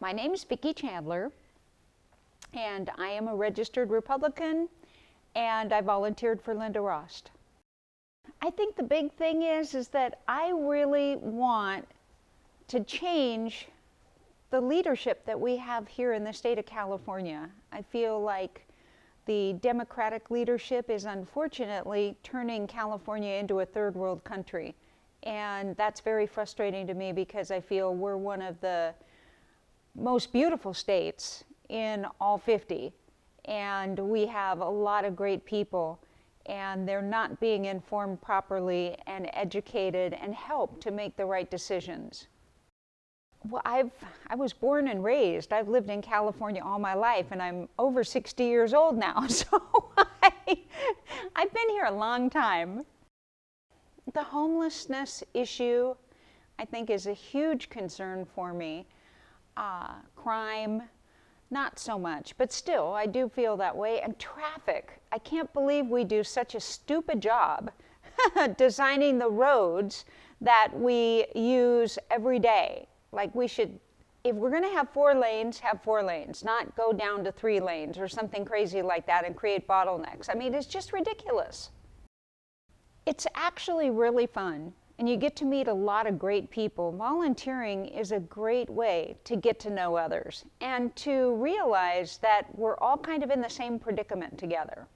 My name is Vicki Chandler, and I am a registered Republican, and I volunteered for Linda Rost. I think the big thing is that I really want to change the leadership that we have here in the state of California. I feel like the Democratic leadership is unfortunately turning California into a third world country. And that's very frustrating to me because I feel we're one of the most beautiful states in all 50. And we have a lot of great people, and they're not being informed properly and educated and helped to make the right decisions. Well, I was born and raised. I've lived in California all my life, and I'm over 60 years old now, so I've been here a long time. The homelessness issue, I think, is a huge concern for me. Crime, not so much, but still, I do feel that way. And traffic, I can't believe we do such a stupid job designing the roads that we use every day. Like we should, if we're going to have 4 lanes, have 4 lanes, not go down to 3 lanes or something crazy like that and create bottlenecks. I mean, it's just ridiculous. It's actually really fun, and you get to meet a lot of great people. Volunteering is a great way to get to know others and to realize that we're all kind of in the same predicament together.